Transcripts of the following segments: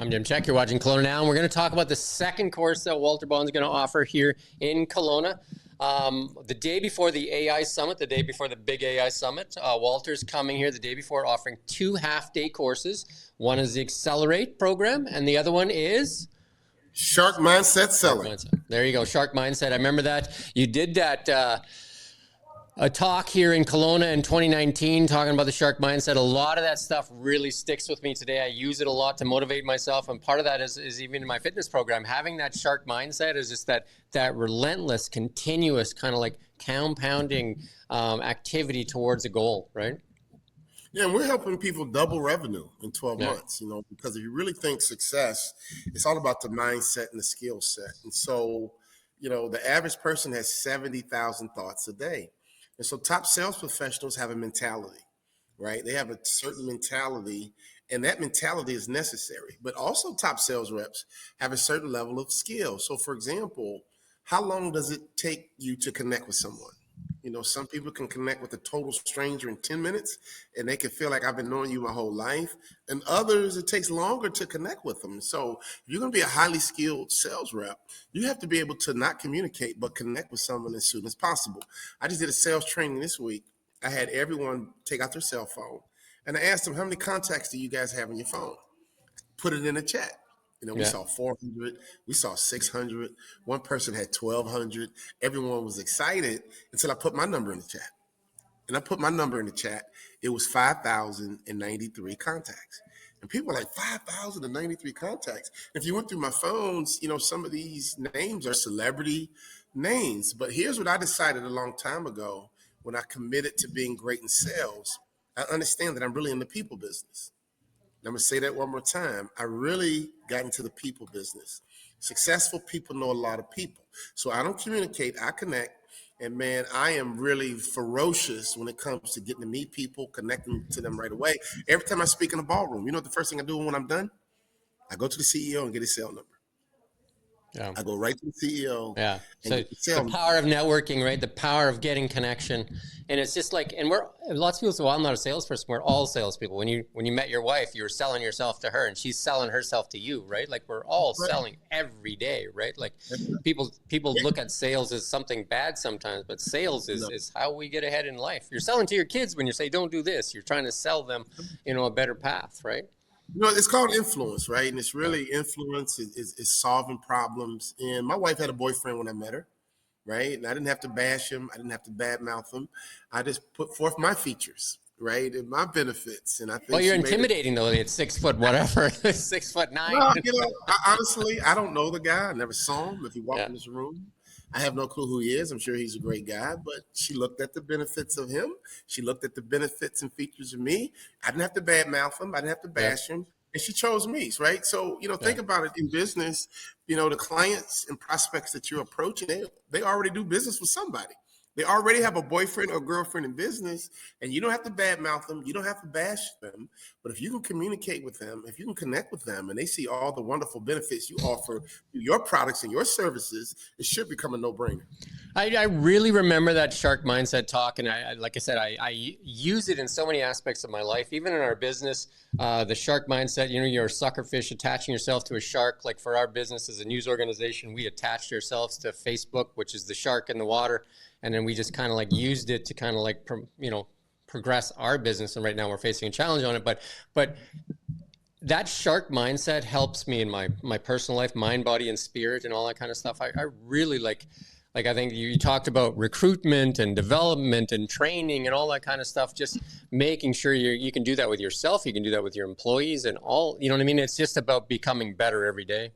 I'm Jim Check. You're watching Kelowna Now, and we're going to talk about the second course that Walter Bond's going to offer here in Kelowna. The day before the AI Summit, the day before the big AI Summit, Walter's coming here the day before offering 2 half-day courses. One is the Accelerate program, and the other one is... Shark Mindset Selling. There you go, Shark Mindset. I remember that. You did that... a talk here in Kelowna in 2019 talking about the shark mindset. A lot of that stuff really sticks with me today. I use it a lot to motivate myself. And part of that is even in my fitness program, having that shark mindset is just that relentless, continuous kind of like compounding activity towards a goal, right? Yeah, and we're helping people double revenue in 12 months, because if you really think success, it's all about the mindset and the skill set. And so, the average person has 70,000 thoughts a day. And so top sales professionals have a mentality, right? They have a certain mentality, and that mentality is necessary. But also top sales reps have a certain level of skill. So for example, how long does it take you to connect with someone? Some people can connect with a total stranger in 10 minutes and they can feel like I've been knowing you my whole life. And others, it takes longer to connect with them. So if you're going to be a highly skilled sales rep, you have to be able to not communicate, but connect with someone as soon as possible. I just did a sales training this week. I had everyone take out their cell phone and I asked them, how many contacts do you guys have on your phone? Put it in the chat. We saw 400, we saw 600. One person had 1,200. Everyone was excited until I put my number in the chat. And I put my number in the chat. It was 5,093 contacts. And people were like, 5,093 contacts. If you went through my phones, some of these names are celebrity names. But here's what I decided a long time ago when I committed to being great in sales. I understand that I'm really in the people business. I'm going to say that one more time. I really got into the people business. Successful people know a lot of people. So I don't communicate, I connect. And man, I am really ferocious when it comes to getting to meet people, connecting to them right away. Every time I speak in a ballroom, you know what the first thing I do when I'm done? I go to the CEO and get his cell number. Yeah. I go right to the CEO. Yeah. So the power of networking, right? The power of getting connection. And it's just like, and lots of people say, well, I'm not a salesperson. We're all salespeople. When you met your wife, you were selling yourself to her and she's selling herself to you, right? Like we're all selling every day, right? Like people look at sales as something bad sometimes, but sales is how we get ahead in life. You're selling to your kids when you say, don't do this. You're trying to sell them, a better path, right? It's called influence, right? And it's really influence is solving problems. And my wife had a boyfriend when I met her, right? And I didn't have to bash him. I didn't have to badmouth him. I just put forth my features, right? And my benefits. And I think you're intimidating though. It's 6 foot, whatever, 6'9". Well, honestly, I don't know the guy. I never saw him. If he walked in this room, I have no clue who he is. I'm sure he's a great guy, but she looked at the benefits of him. She looked at the benefits and features of me. I didn't have to badmouth him. I didn't have to bash him. And she chose me, right? So, think about it in business, the clients and prospects that you're approaching, they already do business with somebody. They already have a boyfriend or girlfriend in business, and you don't have to badmouth them. You don't have to bash them. But if you can communicate with them, if you can connect with them, and they see all the wonderful benefits you offer your products and your services, it should become a no-brainer. I really remember that Shark Mindset talk, and like I said, I use it in so many aspects of my life, even in our business. The Shark Mindset, you're a sucker fish attaching yourself to a shark. Like for our business as a news organization, we attached ourselves to Facebook, which is the shark in the water. And then we just kind of like used it to kind of like, progress our business. And right now we're facing a challenge on it. But that shark mindset helps me in my personal life, mind, body, and spirit and all that kind of stuff. I really like I think you talked about recruitment and development and training and all that kind of stuff, just making sure you can do that with yourself. You can do that with your employees and all, you know what I mean? It's just about becoming better every day.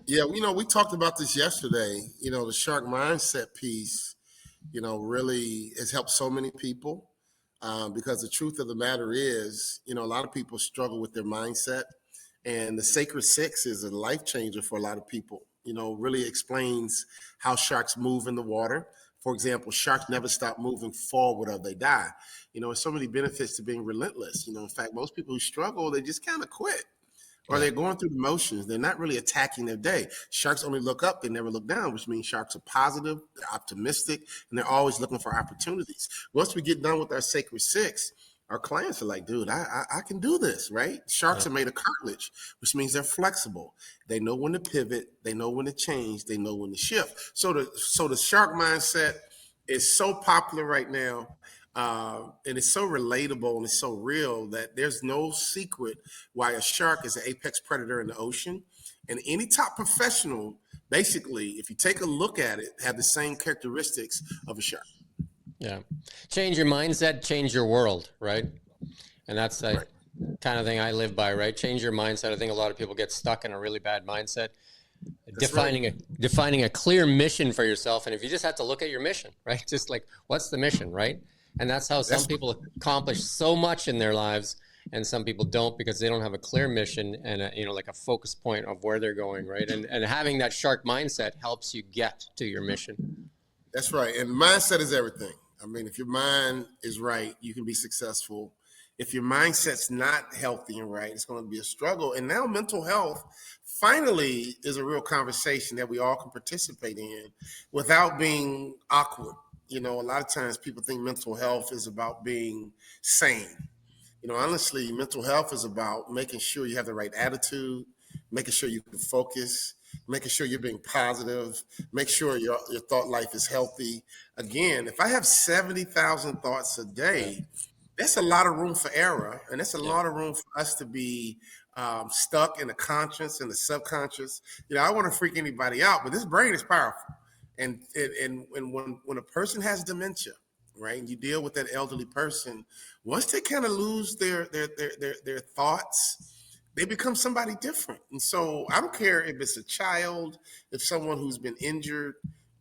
Yeah. We talked about this yesterday, the shark mindset piece, really has helped so many people because the truth of the matter is, a lot of people struggle with their mindset, and the Sacred Six is a life changer for a lot of people. Really explains how sharks move in the water. For example, sharks never stop moving forward or they die. There's so many benefits to being relentless. In fact, most people who struggle, they just kind of quit. Or they're going through the motions. They're not really attacking their day. Sharks only look up, they never look down, which means sharks are positive, they're optimistic, and they're always looking for opportunities. Once we get done with our Sacred Six, our clients are like, dude, I can do this, right? Yeah. Sharks are made of cartilage, which means they're flexible. They know when to pivot, they know when to change, they know when to shift. So the shark mindset is so popular right now. And it's so relatable and it's so real that there's no secret why a shark is an apex predator in the ocean. And any top professional, basically, if you take a look at it, have the same characteristics of a shark. Yeah. Change your mindset, change your world, right? And that's the Right. kind of thing I live by, right? Change your mindset. I think a lot of people get stuck in a really bad mindset. That's right. Defining a clear mission for yourself, and if you just have to look at your mission, right? Just like, what's the mission, right? And that's how some That's people accomplish so much in their lives, and some people don't because they don't have a clear mission and like a focus point of where they're going, right? And having that shark mindset helps you get to your mission. That's right. And mindset is everything. I mean, if your mind is right, you can be successful. If your mindset's not healthy and right, it's going to be a struggle. And now mental health finally is a real conversation that we all can participate in without being awkward. You know, a lot of times people think mental health is about being sane. You know, honestly, mental health is about making sure you have the right attitude, making sure you can focus, making sure you're being positive, make sure your thought life is healthy. Again, if I have 70,000 thoughts a day, that's a lot of room for error. And that's a Yeah. lot of room for us to be stuck in the conscious and the subconscious. You know, I want to freak anybody out, but this brain is powerful. And when a person has dementia, right, and you deal with that elderly person, once they kind of lose their thoughts, they become somebody different. And so I don't care if it's a child, if someone who's been injured,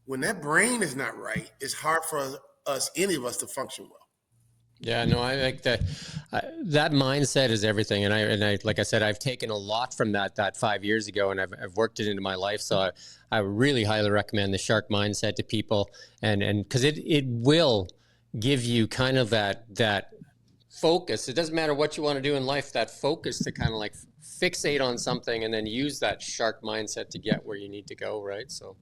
when that brain is not right, it's hard for us, any of us, to function well. Yeah, no, I like that. That mindset is everything, and I, like I said, I've taken a lot from that 5 years ago, and I've worked it into my life. So I really highly recommend the shark mindset to people, and because it will give you kind of that focus. It doesn't matter what you want to do in life, that focus to kind of like fixate on something, and then use that shark mindset to get where you need to go. Right. So.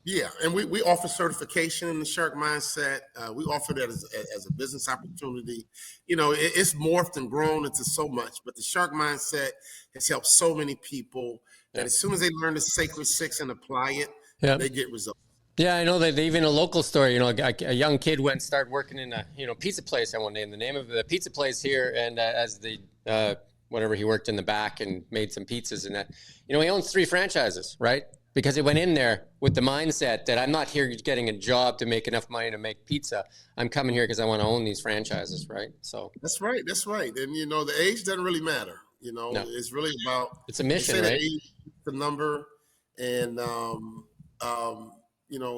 Yeah, and we offer certification in the Shark Mindset. We offer that as a business opportunity. You know, it's morphed and grown into so much, but the Shark Mindset has helped so many people that Yeah. as soon as they learn the Sacred Six and apply it, Yeah. they get results. Yeah, I know that even a local story, a young kid went and started working in a, pizza place. I won't name the name of the pizza place here. And as the, whatever, he worked in the back and made some pizzas and that, he owns 3 franchises, right? Because he went in there with the mindset that I'm not here getting a job to make enough money to make pizza. I'm coming here because I want to own these franchises, right? So That's right. That's right. And the age doesn't really matter. no, It's really about, it's a they mission, say the right? age, the number, and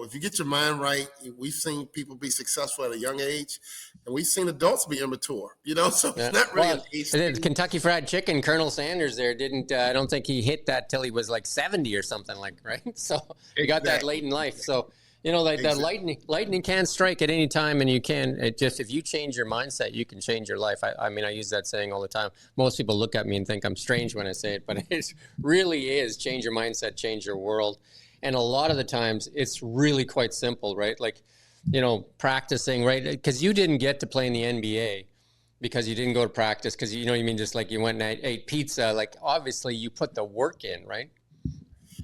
if you get your mind right, we've seen people be successful at a young age, and we've seen adults be immature. So it's Yeah. not really an Well, age the thing. Kentucky Fried Chicken, Colonel Sanders there didn't, I don't think he hit that till he was like 70 or something right? So he got that late in life. So, like that lightning can strike at any time, and if you change your mindset, you can change your life. I mean, I use that saying all the time. Most people look at me and think I'm strange when I say it, but it really is change your mindset, change your world. And a lot of the times it's really quite simple, right? Like, practicing, right? Because you didn't get to play in the NBA because you didn't go to practice because, just like you went and ate pizza. Like, obviously you put the work in, right?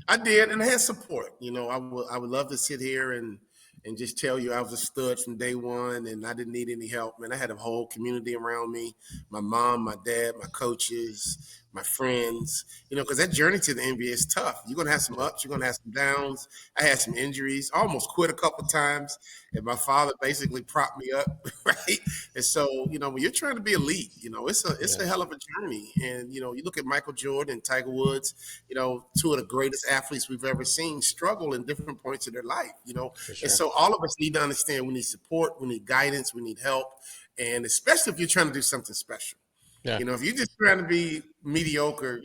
I did, and I had support. I would love to sit here and just tell you I was a stud from day one, and I didn't need any help. Man, I had a whole community around me: my mom, my dad, my coaches, my friends. Because that journey to the NBA is tough. You're gonna have some ups, you're gonna have some downs. I had some injuries. I almost quit a couple of times, and my father basically propped me up, right? And so, when you're trying to be elite, it's a hell of a journey. And you look at Michael Jordan and Tiger Woods, 2 of the greatest athletes we've ever seen struggle in different points of their life, For And sure. so all of us need to understand we need support, we need guidance, we need help. And especially if you're trying to do something special. Yeah. If you're just trying to be mediocre,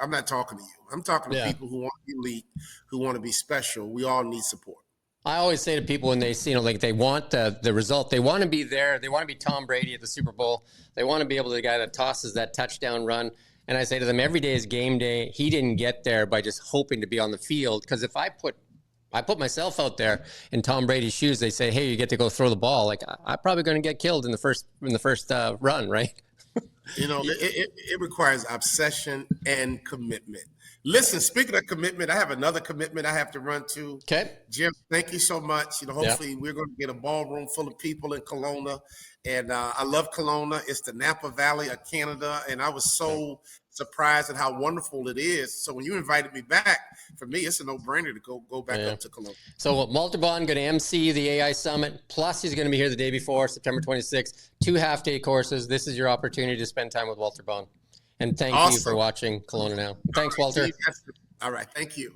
I'm not talking to you. I'm talking to Yeah. people who want to be elite, who want to be special. We all need support. I always say to people when they see, like they want the result, they want to be there. They want to be Tom Brady at the Super Bowl. They want to be able to be the guy that tosses that touchdown run. And I say to them, every day is game day. He didn't get there by just hoping to be on the field. Because if I put I put myself out there in Tom Brady's shoes. They say, "Hey, you get to go throw the ball." Like I'm probably going to get killed in the first run, right? You know, it requires obsession and commitment. Listen, speaking of commitment, I have another commitment I have to run to. Okay. Jim, thank you so much. You know, Yeah. hopefully we're going to get a ballroom full of people in Kelowna. And I love Kelowna. It's the Napa Valley of Canada. And I was so surprised at how wonderful it is. So when you invited me back, for me, it's a no-brainer to go back up to Kelowna. So Walter Bond going to MC the AI Summit. Plus, he's going to be here the day before, September 26th. 2 half-day courses. This is your opportunity to spend time with Walter Bond. And thank you for watching Kelowna Now. Thanks, Walter. All right. Thank you.